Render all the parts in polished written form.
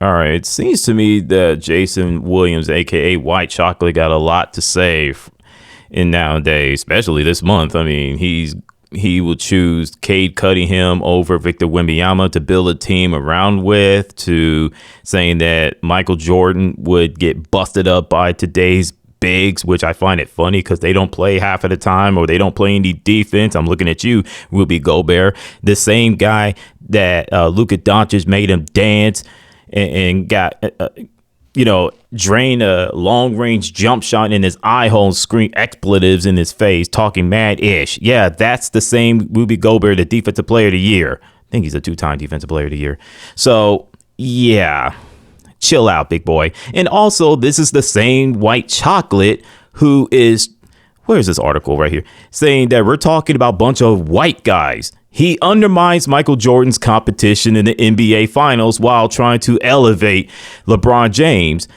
All right. It seems to me that Jason Williams, aka White Chocolate, got a lot to say in nowadays, especially this month. I mean, he will choose Cade Cunningham over Victor Wembanyama to build a team around with, to saying that Michael Jordan would get busted up by today's bigs, which I find it funny because they don't play half of the time or they don't play any defense. I'm looking at you, Ruby Gobert, the same guy that Luka Doncic made him dance and got, drained a long range jump shot in his eye hole, scream expletives in his face, talking mad ish. Yeah, that's the same Ruby Gobert, the defensive player of the year. I think he's a 2-time defensive player of the year. So, yeah. Chill out, big boy. And also, this is the same White Chocolate who is, where's this article right here, saying that we're talking about a bunch of white guys. He undermines Michael Jordan's competition in the NBA Finals while trying to elevate LeBron James.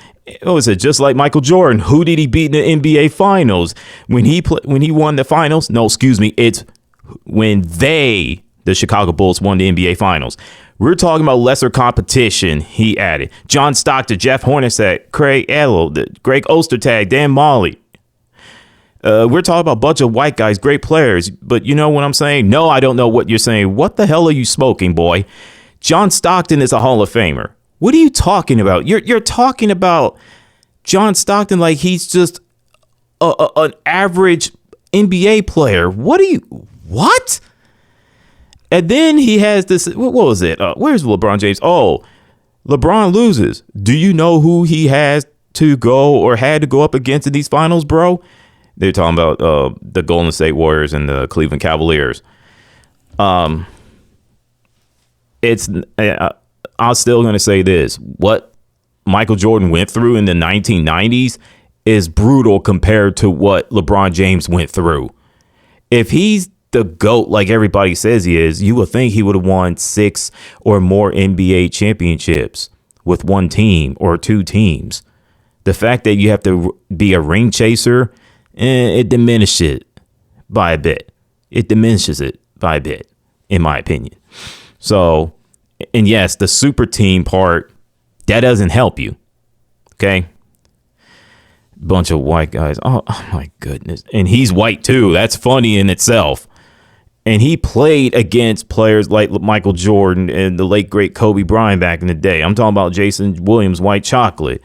What was it? Just like Michael Jordan, who did he beat in the NBA Finals when he won the finals? No, excuse me. It's when the Chicago Bulls, won the NBA Finals. We're talking about lesser competition, he added. John Stockton, Jeff Hornacek, Craig Edel, Greg Ostertag, Dan Molly. We're talking about a bunch of white guys, great players. But you know what I'm saying? No, I don't know what you're saying. What the hell are you smoking, boy? John Stockton is a Hall of Famer. What are you talking about? You're talking about John Stockton like he's just an average NBA player. What? And then he has this, what was it? Where's LeBron James? Oh, LeBron loses. Do you know who he has to go or had to go up against in these finals, bro? They're talking about the Golden State Warriors and the Cleveland Cavaliers. I'm still going to say this. What Michael Jordan went through in the 1990s is brutal compared to what LeBron James went through. If he's the GOAT, like everybody says he is, you would think he would have won 6 or more NBA championships with one team or two teams. The fact that you have to be a ring chaser, it diminishes it by a bit. It diminishes it by a bit, in my opinion. So, and yes, the super team part, that doesn't help you. Okay? Bunch of white guys. Oh my goodness. And he's white too. That's funny in itself. And he played against players like Michael Jordan and the late, great Kobe Bryant back in the day. I'm talking about Jason Williams, White Chocolate.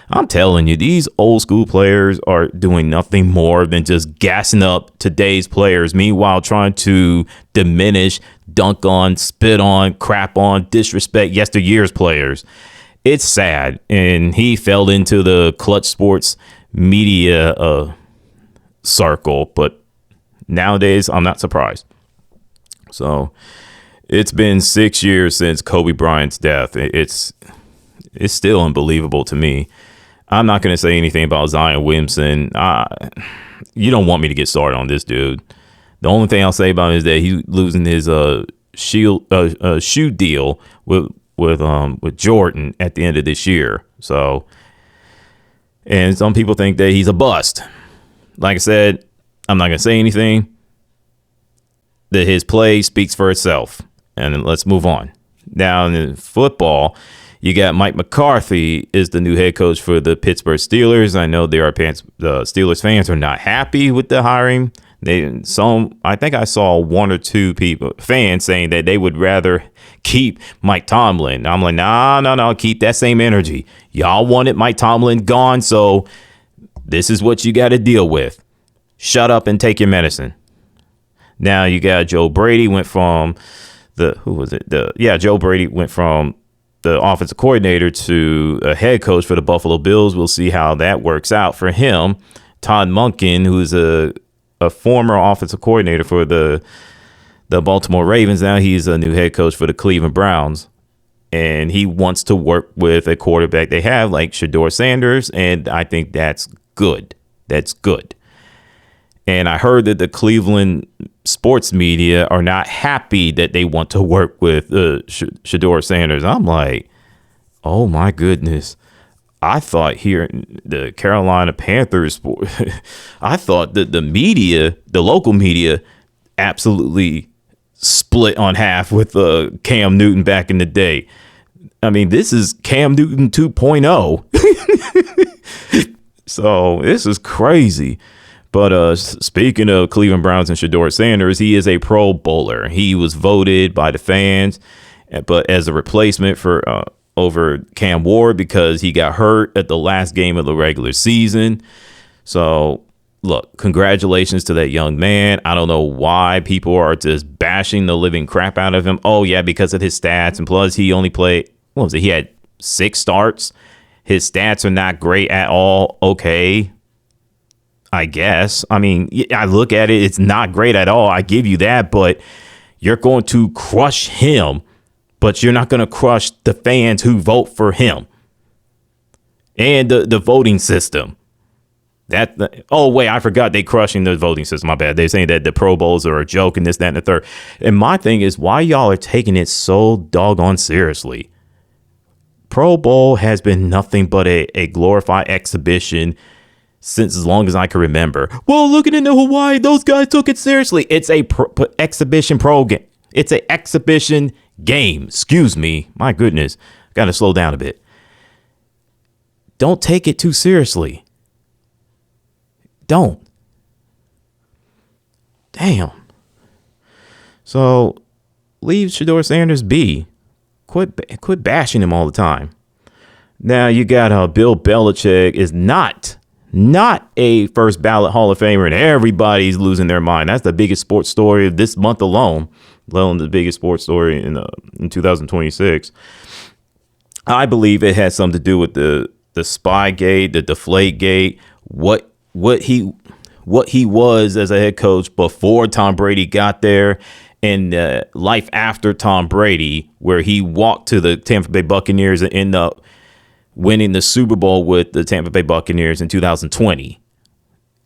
I'm telling you, these old school players are doing nothing more than just gassing up today's players, meanwhile trying to diminish, dunk on, spit on, crap on, disrespect yesteryear's players. It's sad. And he fell into the Clutch Sports media circle. But nowadays, I'm not surprised. So it's been 6 years since Kobe Bryant's death. It's still unbelievable to me. I'm not going to say anything about Zion Williamson. You don't want me to get started on this dude. The only thing I'll say about him is that he's losing his shoe deal with Jordan at the end of this year. So, and some people think that he's a bust. Like I said, I'm not going to say anything. That his play speaks for itself. And let's move on. Now in football, you got Mike McCarthy is the new head coach for the Pittsburgh Steelers. I know the Steelers fans are not happy with the hiring. I think I saw one or two fans saying that they would rather keep Mike Tomlin. I'm like, no, keep that same energy. Y'all wanted Mike Tomlin gone, so this is what you got to deal with. Shut up and take your medicine. Now you got Joe Brady went from Joe Brady went from the offensive coordinator to a head coach for the Buffalo Bills. We'll see how that works out for him. Todd Monken, who's a former offensive coordinator for the Baltimore Ravens, now he's a new head coach for the Cleveland Browns. And he wants to work with a quarterback they have like Shedeur Sanders, and I think that's good. That's good. And I heard that the Cleveland sports media are not happy that they want to work with Shedeur Sanders. I'm like, oh, my goodness. I thought here in the Carolina Panthers, I thought that the media, the local media, absolutely split on half with Cam Newton back in the day. I mean, this is Cam Newton 2.0. So this is crazy. But speaking of Cleveland Browns and Shedeur Sanders, he is a Pro Bowler. He was voted by the fans, but as a replacement for over Cam Ward because he got hurt at the last game of the regular season. So, look, congratulations to that young man. I don't know why people are just bashing the living crap out of him. Oh, yeah, because of his stats. And plus, he only played, what was it? He had 6 starts. His stats are not great at all. Okay, I guess. I mean, I look at it. It's not great at all. I give you that. But you're going to crush him. But you're not going to crush the fans who vote for him. And the voting system. Oh, wait, I forgot they crushing the voting system. My bad. They're saying that the Pro Bowls are a joke and this, that, and the third. And my thing is, why y'all are taking it so doggone seriously? Pro Bowl has been nothing but a glorified exhibition since as long as I can remember. Well, looking into Hawaii, those guys took it seriously. It's a exhibition program. It's an exhibition game. Excuse me. My goodness. Got to slow down a bit. Don't take it too seriously. Don't. Damn. So leave Shedeur Sanders be. Quit bashing him all the time. Now you got Bill Belichick is not a first ballot Hall of Famer, and everybody's losing their mind. That's the biggest sports story of this month alone, let alone the biggest sports story in 2026. I believe it has something to do with the Spygate, the Deflategate, what he was as a head coach before Tom Brady got there. And life after Tom Brady, where he walked to the Tampa Bay Buccaneers and ended up winning the Super Bowl with the Tampa Bay Buccaneers in 2020.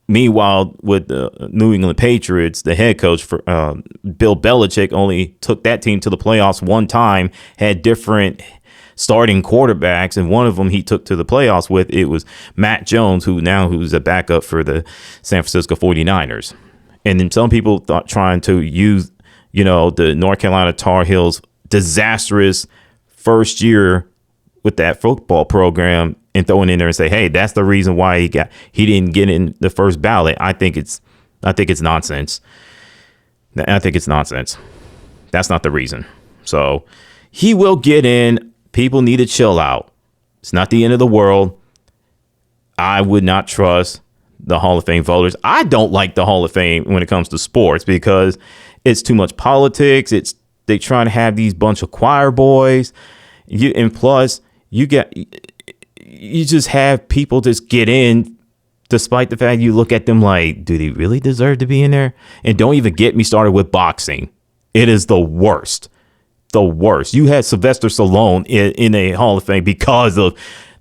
Meanwhile, with the New England Patriots, the head coach for Bill Belichick only took that team to the playoffs one time, had different starting quarterbacks, and one of them he took to the playoffs with, it was Matt Jones, who's a backup for the San Francisco 49ers. And then some people thought trying to use the North Carolina Tar Heels disastrous first year with that football program and throwing in there and say, hey, that's the reason why he didn't get in the first ballot. I think it's nonsense. I think it's nonsense. That's not the reason. So he will get in. People need to chill out. It's not the end of the world. I would not trust the Hall of Fame voters. I don't like the Hall of Fame when it comes to sports because it's too much politics. They trying to have these bunch of choir boys. And plus, you just have people just get in, despite the fact you look at them like, do they really deserve to be in there? And don't even get me started with boxing. It is the worst. The worst. You had Sylvester Stallone in a Hall of Fame because of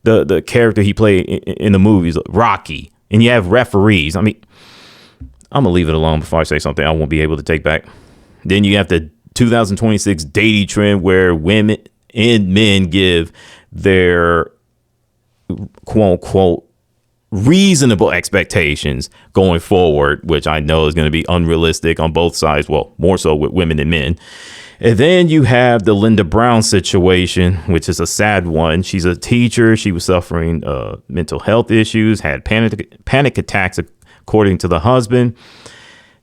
the character he played in the movies, Rocky. And you have referees. I mean, I'm going to leave it alone before I say something I won't be able to take back. Then you have the 2026 dating trend where women and men give their quote unquote reasonable expectations going forward, which I know is going to be unrealistic on both sides. Well, more so with women and men. And then you have the Linda Brown situation, which is a sad one. She's a teacher. She was suffering mental health issues, had panic attacks, according to the husband.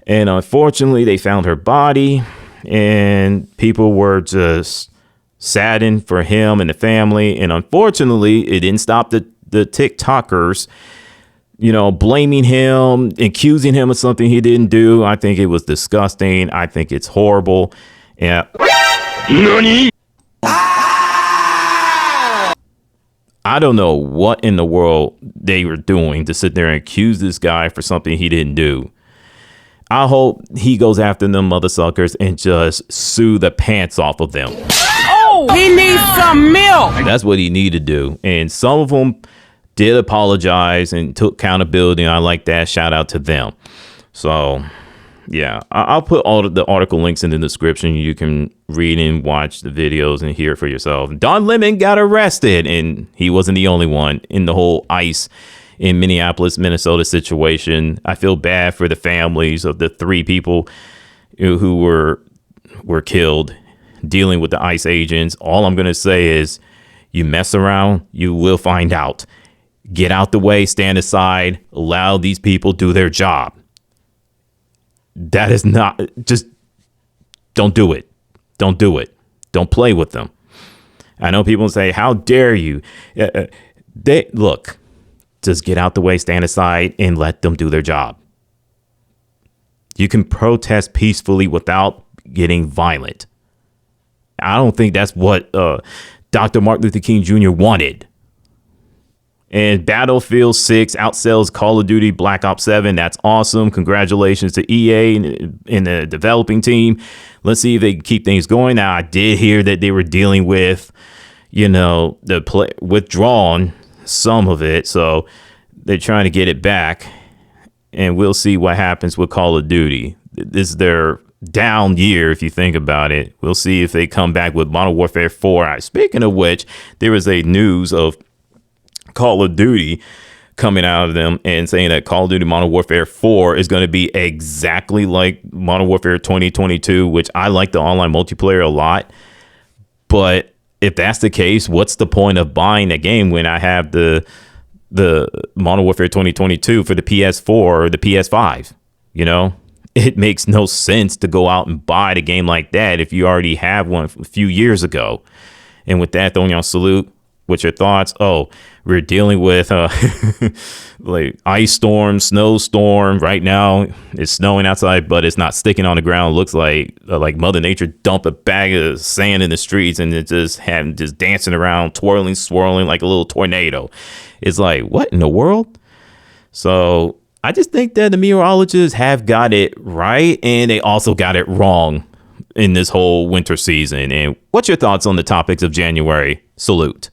And unfortunately, they found her body and people were just saddened for him and the family. And unfortunately, it didn't stop the TikTokers, blaming him, accusing him of something he didn't do. I think it was disgusting. I think it's horrible. Yeah. Nani? I don't know what in the world they were doing to sit there and accuse this guy for something he didn't do. I hope he goes after them mother suckers and just sue the pants off of them. Oh, he needs some milk. That's what he needed to do. And some of them did apologize and took accountability. And I like that. Shout out to them. So, yeah, I'll put all the article links in the description. You can read and watch the videos and hear it for yourself. Don Lemon got arrested, and he wasn't the only one in the whole ICE in Minneapolis, Minnesota situation. I feel bad for the families of the 3 people who were killed dealing with the ICE agents. All I'm going to say is You mess around, you will find out. Get out the way, stand aside, allow these people do their job. That is not, just don't do it. Don't do it. Don't play with them. I know people say, how dare you? They look, just get out the way, stand aside, and let them do their job. You can protest peacefully without getting violent. I don't think that's what Dr. Martin Luther King Jr. wanted. And Battlefield 6 outsells Call of Duty Black Ops 7. That's awesome. Congratulations to EA and the developing team. Let's see if they can keep things going. Now, I did hear that they were dealing with, withdrawn some of it. So they're trying to get it back. And we'll see what happens with Call of Duty. This is their down year, if you think about it. We'll see if they come back with Modern Warfare 4. Speaking of which, there was a news of Call of Duty coming out of them and saying that Call of Duty Modern Warfare 4 is going to be exactly like Modern Warfare 2022, which I like the online multiplayer a lot. But if that's the case, what's the point of buying a game when I have the Modern Warfare 2022 for the PS4 or the PS5? It makes no sense to go out and buy a game like that if you already have one a few years ago. And with that, throwing on salute. What's your thoughts? Oh, we're dealing with like ice storm, snowstorm. Right now, it's snowing outside, but it's not sticking on the ground. It looks like Mother Nature dumped a bag of sand in the streets and it's just dancing around, twirling, swirling like a little tornado. It's like, what in the world? So I just think that the meteorologists have got it right, and they also got it wrong in this whole winter season. And what's your thoughts on the topics of January? Salute.